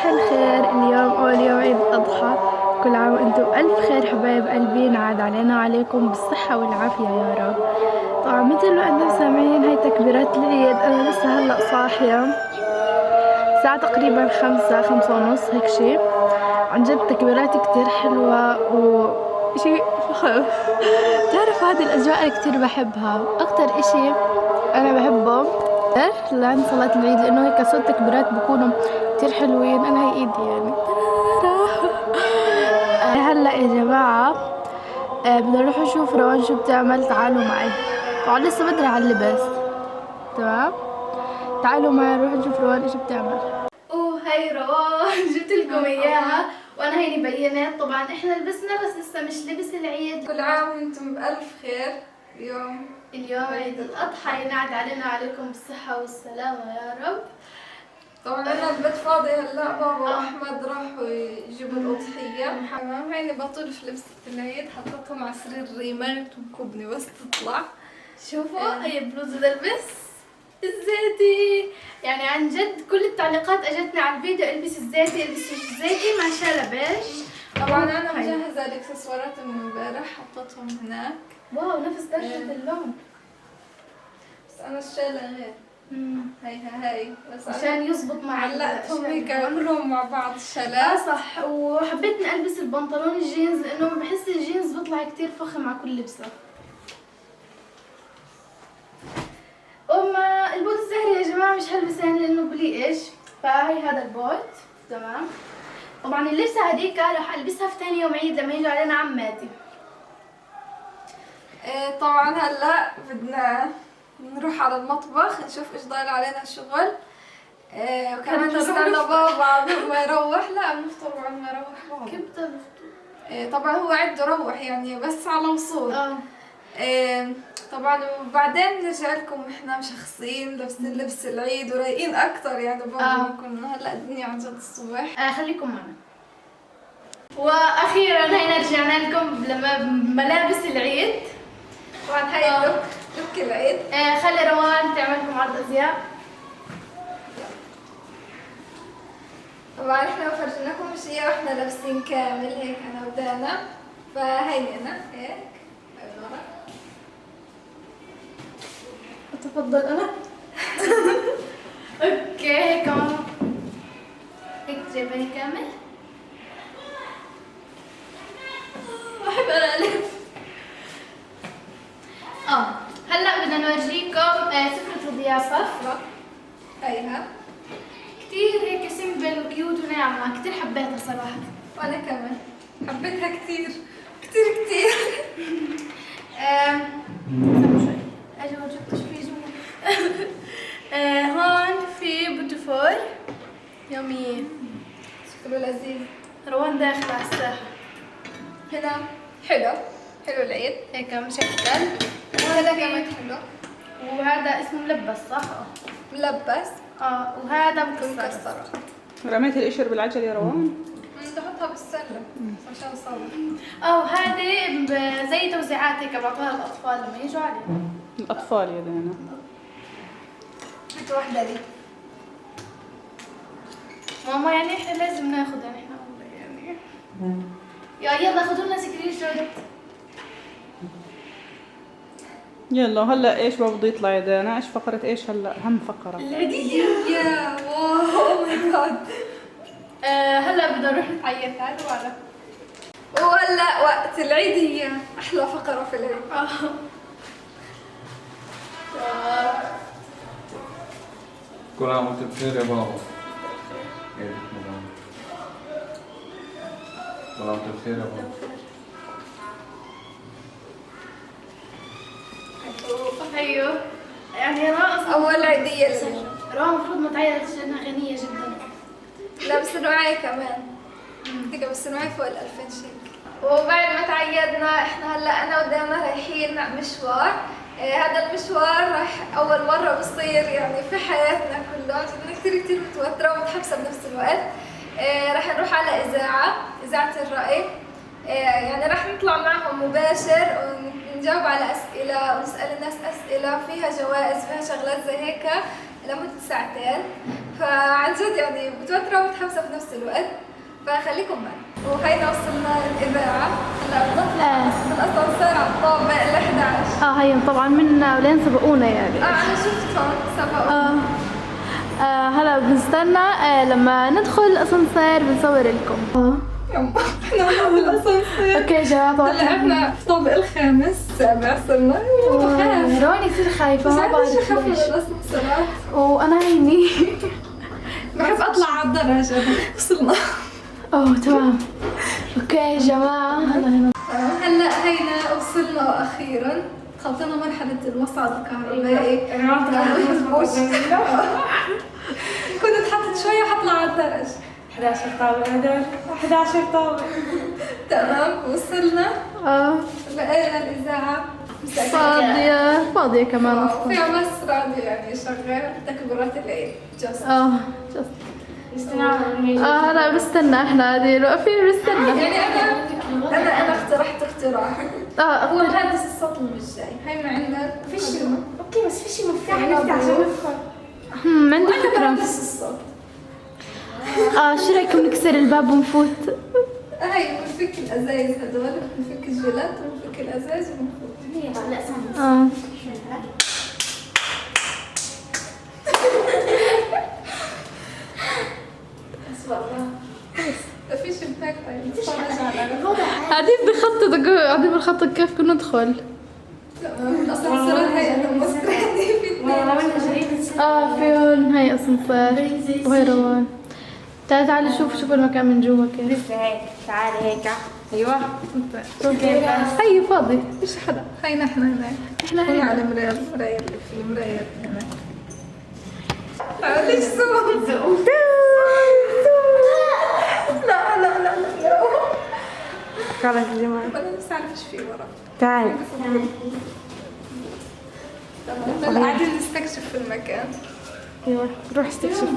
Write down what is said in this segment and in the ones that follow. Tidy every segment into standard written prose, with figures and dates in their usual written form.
الخير. اليوم أول يوم عيد الأضحى، كل عام وأنتم بألف خير حبايب قلبي. نعاد علينا وعليكم بالصحة والعافية يا رب. طبعا مثل ما أنتم سامعين هاي تكبيرات العيد. أنا لسه هلأ صاحية، الساعة تقريبا 5 ونص هيك شي. عن جد تكبيرات كتير حلوة وشي فخم. بتعرف هذه الأجواء اللي كتير بحبها. أكتر إشي أنا بحبه لعند صلاة العيد، لأنه هيك صوت تكبيرات بكونوا كتير حلوين. أنا هي إيدي يعني هلا يا جماعة بدنا نروح نشوف روان شو بتعمل. تعالوا معي. طبعا لسه بدري على اللبس، تمام؟ تعالوا معي نروح نشوف روان ايش بتعمل. هاي روان جبت لكم اياها، وانا هيني بينت. طبعا احنا لبسنا بس لسه مش لبس العيد. كل عام وانتم بألف خير. اليوم عيد الأضحى، ينعاد علينا وعليكم بالصحة والسلامة يا رب. طبعا انا البيت فاضي هلا، بابا واحمد راحوا يجيبوا الأضحية. تمام، هيني بطول في لبسة العيد، حطيتهم على سرير ريمان تنكبني بس تطلع. شوفوا هي بلوزة البس الزيتي. يعني عن جد كل التعليقات اجتني على الفيديو البس الزيتي البس الزيتي مع شالة بيج. طبعا انا مجهزة الاكسسوارات من امبارح، حطيتهم هناك. واو نفس درجة اللون، بس انا الشالة غير. هاي بس عشان يزبط مع علقتهم هيك كلهم مع بعض الشالات. صح. وحبيت اني البس البنطلون الجينز لانه بحس الجينز بيطلع كتير فخم مع كل لبسه. اما البوت الزهري يا جماعه مش هلبسه يعني لانه بلي ايش، فهي هذا البوت تمام. طبعا اللبسه هذيك راح البسها في ثاني يوم عيد لما يجوا علينا عماتي. طبعا هلا بدنا نروح على المطبخ نشوف ايش ضايل علينا شغل. وكمان نستنى بابا عقبال ما يروح. لا بنفطر بعد ما يروح بابا. كيف بدنا نفطر؟ طبعا هو عده روح يعني بس على وصول. طبعا وبعدين نرجع لكم احنا مشخصين لابسين لبس العيد ورايقين اكثر يعني برضه بنكون هلا الدنيا عن جد الصبح. خليكم معنا. واخيرا هينا رجعنا لكم لما ملابس العيد. طبعا هاي لوك العيد. خلي روان تعمل لكم عرض ازياء. طبعا احنا فرجيناكم اشياء واحنا لابسين كامل هيك انا ودانا. فهينا هيك تفضل انا. اوكي هيك كمان هيك جايباني كامل. بحب انا الف. هلا بدنا نورجيكم سفرة الضيافة. هيها كتير هيك سيمبل وكيوت وناعمة، كتير حبيتها صراحة. وانا كمان حبيتها كتير كتير كتير. اجي اورجيكم ايش في جوا. هون في بوتيفور يومي، شكله لذيذ. روان داخلة على الساحة. هنا حلو العيد هيك مشكل. وهذا كمان حلو. وهذا اسمه ملبس صح؟ ملبس. وهذا مكسر. رميت القشر بالعجل يا روان؟ بحطها بالسلة عشان اصور. وهذه زي توزيعات هيك بعطوها للاطفال لما يجوا علينا. الاطفال يا دينا. هات واحدة دي. ماما يعني احنا لازم ناخذ يعني احنا يعني يلا خذوا لنا سكرين شوت. يلا هلا ايش بده يطلع يا دانا؟ ايش فقرة ايش هلا؟ اهم فقرة العيدية. يا واو ماي جاد. هلا بدنا نروح نتعيد. تعالوا على وهلا وقت العيدية، احلى فقرة في العيد. كل عام وانت بخير يا بابا. كل عام وانت بخير يا بابا. ايوه يعني رائع. اول عيدية لي. روان المفروض ما تعيطش لانها غنية جدا. لا بس نوعي كمان. دقيقة بس نوعي فوق 2000 شيك. وبعد ما تعيدنا احنا هلا انا ودانا رايحين مشوار. هذا المشوار راح اول مرة بصير يعني في حياتنا كله، عشان كثير متوترة ومتحمسة بنفس الوقت. راح نروح على اذاعة الرأي. يعني راح نطلع معهم مباشر ونجاوب على اسئلة ونسأل الناس اسئلة فيها جوائز فيها شغلات زي هيك لمدة ساعتين. فعن جد يعني متوترة ومتحمسة في نفس الوقت، فخليكم معي. وهينا وصلنا الإذاعة، هلا بنطلع بالأسانسير على الطابق ال11. هي طبعا منا ولين سبقونا يعني. أنا شفتهم سبقونا. هلا بنستنى لما ندخل الاسانسير بنصور لكم. يما احنا بالأسانسير. اوكي يا جماعه طبعا هلا احنا في الطابق الخامس السابع صرنا. بخاف. روني كثير خايفه، مش ما عارفة بعرف شو خاف من ليش. الأسانسيرات. وانا هيني بحب أطلع على الدرجة. وصلنا. تمام. اوكي يا جماعه هلا هينا وصلنا واخيرا خلطنا مرحلة الوصعد الكهربائي. كنت حطت شوية حطلع على الدرج. 11 طابق هدول، 11 طابق. تمام وصلنا لقينا الإذاعة فاضيه كمان اصلا. فيها بس راديو يعني شغال تكبيرات العيد جاست. هلا بستنى، احنا قاعدين واقفين بستنى. يعني أنا اقترحت اقتراح. هو مهندس الصوت اللي مش جاي. هي ما عندنا فيش. اوكي بس فيش مفتاح نفتح عشان ندخل. عندي فكره. مهندس الصوت. شو رايكم نكسر الباب ونفوت؟ هي بنفك الازايز هدول، بنفك الجيلات وبنفك الازايز وبنفوت. لا ثانية. ما فيش شباك. طيب نتفرج على قاعدين بنخطط كيف كنا ندخل. الاسانسيرات هي انا مستعدين في اثنين. فيهم هي اسانسير وهي روان. تعالي شوف المكان من جوا كيف. لسه هيك، تعالي هيك. ايوه. هي فاضي. مش حدا. هي نحن هناك. احنا هي هنا. على المراية اللي في المراية هناك. ليش زوم؟ لا خلص يا جماعة. انا بس عارف ايش في ورا. تعالي. تمام قاعدين نستكشف في المكان. ايوه روح استكشف.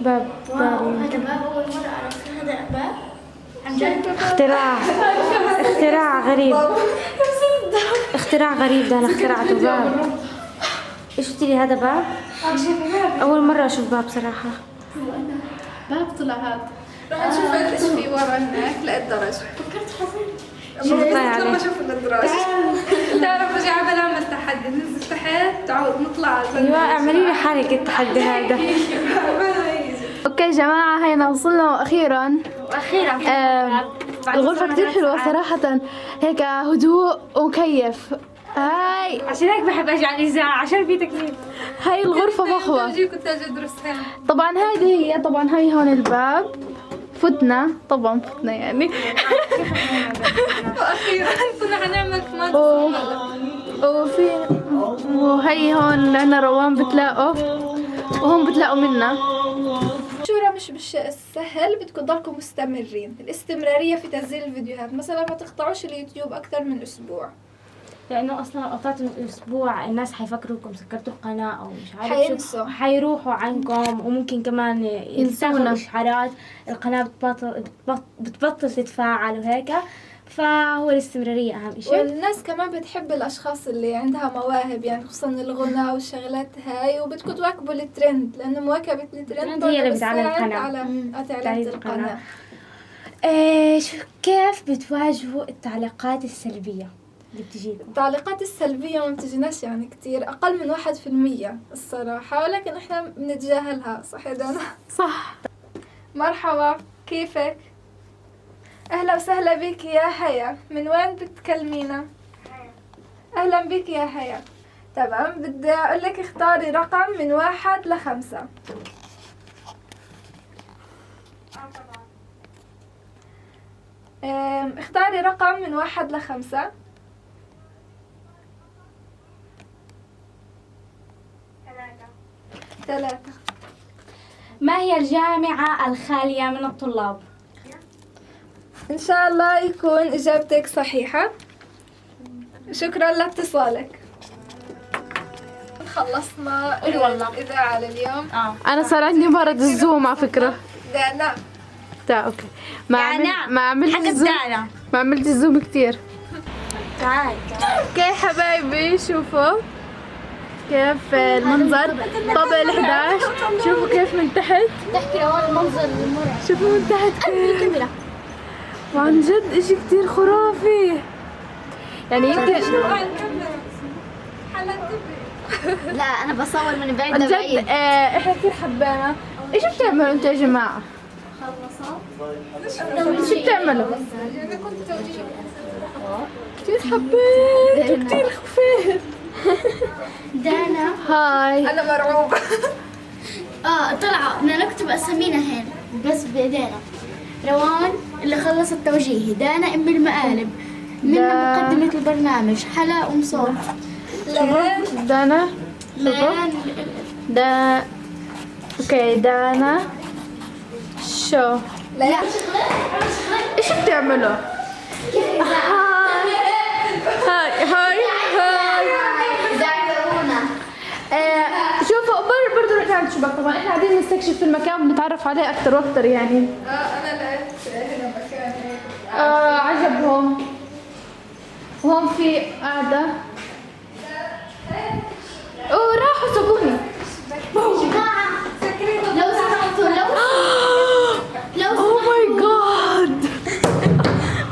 باب هذا باب أول مرة أعرف هذا باب. عن جد. اختراع غريب. اختراع غريب ده انا اخترعته باب. ايش قلتي لي هذا باب؟ اول مرة اشوف باب صراحة. باب طلع هذا. رح نشوف ايش في ورا هناك. لقيت درج. فكرت حزين. شوفي لما عليه. اشوف الدرج. تعرف اجي عبال اعمل تحدي ننزل تحت تعود نطلع على البنك. ايوه اعملي لي حالك التحدي هذا. اوكي يا جماعه هينا وصلنا واخيرا. الغرفه كثير حلوه صراحه، هيك هدوء ومكيف. هاي عشان هيك بحب أجي على الإذاعة عشان في تكليف. هاي الغرفه فخمه. كنت اجي ادرس هنا. طبعا طبعا هاي هون الباب. فتنا يعني. واخيرا كنا حنعمل في وهي هون عنا روان بتلاقوا، وهم بتلاقوا منا. الشورى مش بالشيء السهل، بدكم تضلكم مستمرين. الاستمرارية في تنزيل الفيديوهات، مثلا ما تقطعوش اليوتيوب أكثر من أسبوع. لانه اصلا قطعت من اسبوع الناس حيفكروكم سكرتوا القناة او مش عارف حينسوا. شو، حيروحوا عنكم وممكن كمان ينسوا اشعارات القناة بتبطل تتفاعل وهيك. فهو الاستمرارية اهم شيء. والناس كمان بتحب الأشخاص اللي عندها مواهب، يعني خصوصا الغنى والشغلات هاي، وبدكم تواكبوا الترند، لأنه مواكبة الترند هي اللي بتساعد بتعلي القناة. على تعليق القناة. كيف بتواجهوا التعليقات السلبية اللي بتجيكم؟ التعليقات السلبية ما بتجيناش يعني كتير، أقل من 1% الصراحة، ولكن إحنا بنتجاهلها. صح يا دانا؟ صح. مرحبا، كيفك؟ أهلا وسهلا بك يا حيا. من وين بتكلمينا؟ أهلا بك يا حيا. تمام، بدي أقول لك اختاري رقم من 1 ل5. اختاري رقم من 1 ل5. 3. ما هي الجامعة الخالية من الطلاب؟ إن شاء الله يكون إجابتك صحيحة. شكرا لاتصالك. خلصنا الإذاعة لليوم. انا صار عندي مرض الزوم على فكره. دانا اوكي. ما عملت الزوم كتير. تعال. اوكي حبايبي شوفوا كيف المنظر طابق ال11. شوفوا كيف من تحت، تحكي روان المنظر المرعب. شوفوا من تحت كيف. الكاميرا. وعن جد اشي كتير خرافي، يعني يمكن لا انا بصور من بعيد عن جد لبعيد. احنا كثير حبينا. ايش بتعملوا انتوا يا جماعة؟ شو بتعملوا؟ كثير حبيت وكثير خفيت. دانا هاي انا مرعوبة. طلعوا بدنا نكتب اسامينا هين بس بايدينا. روان اللي خلصت توجيهي، دانا ام المقالب، منا مقدمة البرنامج، حلا ام صوت، دانا ليان دا اوكي دانا شو لا ايش بتعملوا؟ هاي شوفوا برضه رح نعمل شباك. طبعا احنا قاعدين نستكشف في المكان ونتعرف عليه اكثر واكثر يعني. انا لقيت هنا مكان هيك. عجبهم. وهون في قاعدة. راحوا سابوني. لو سمحتوا لو اوه ماي جاد.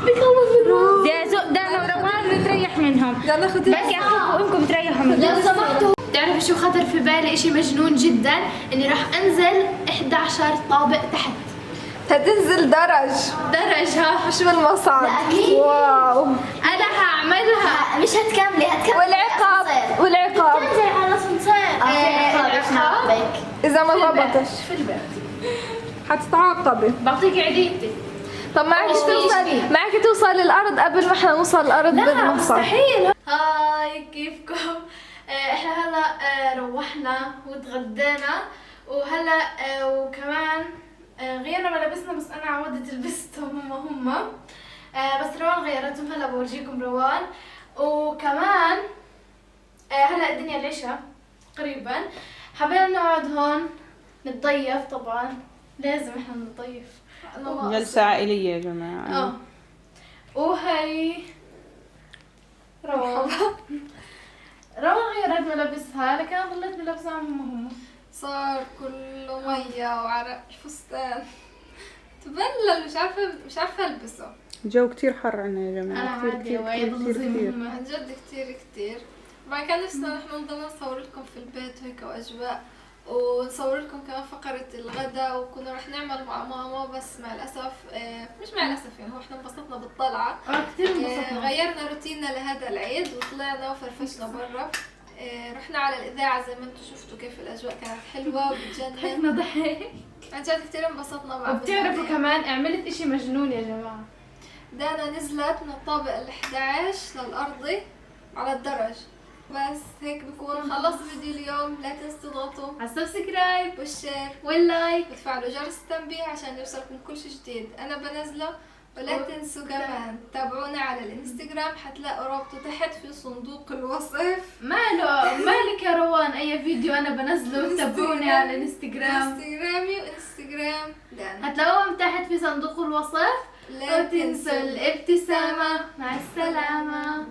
بيخلص الروح. دانا وروان نتريح منهم. يلا خدي بس يا اخوكم وامكم تريحوا منهم. لو سمحتوا. بتعرفوا شو خطر في بالي؟ اشي مجنون جدا، اني راح انزل 11 طابق تحت. هتنزل درج ها مش بالمصعد. لا اكيد. واو. انا هعملها. مش هتكملي والعقاب زي على صنصير. اذا ما ضبطش حتتعاقبي. بعطيك عيديتي. طب معك توصل الارض قبل ما احنا نوصل الارض بالمصعد. مستحيل. هاي كيفكم؟ احنا هلا روحنا وتغدينا وهلا وكمان غيرنا ملابسنا، بس انا عودت لبستهم هم بس روان غيرتهم. هلا بورجيكم روان. وكمان هلا الدنيا العشاء قريبا، حبينا نقعد هون نتضيف. طبعا لازم احنا نتضيف. جلسة عائلية يا جماعة. وهي روان غيرت ملابسها، لكن انا ضليت بلبسها هم. صار كله مية وعرق الفستان تبلل. مش عارفة البسه. الجو كتير حر عنا يا جماعة. انا كتير عادي كتير وايد كتير كتير. عن جد كتير. طبعا كان نفسنا نحن نضل نصور لكم في البيت هيك واجواء، ونصور لكم كمان فقرة الغداء، وكنا رح نعمل مع ماما، بس مع الأسف مش مع الأسف يعني هو احنا انبسطنا بالطلعة. كثير انبسطنا. غيرنا روتيننا لهذا العيد وطلعنا وفرفشنا برا. رحنا على الإذاعة زي ما انتم شفتوا كيف الأجواء كانت حلوة وبتجنن. ضحك. عن جد كتير انبسطنا مع وبتعرفوا كمان عملت اشي مجنون يا جماعة. دانا نزلت من الطابق ال11 للأرضي على الدرج. بس هيك بكون خلصت فيديو اليوم. لا تنسوا تضغطوا على السبسكرايب والشير واللايك وتفعلوا جرس التنبيه عشان يوصلكم كل شي جديد أنا بنزله. ولا تنسوا كمان تابعونا على الانستغرام، حتلاقوا رابطه تحت في صندوق الوصف. مالك يا روان؟ اي فيديو انا بنزله تابعوني على الانستغرام. انستغرامي وانستغرام دانا، هتلاقوهم تحت في صندوق الوصف. لا لا تنسوا الابتسامة. مع السلامة.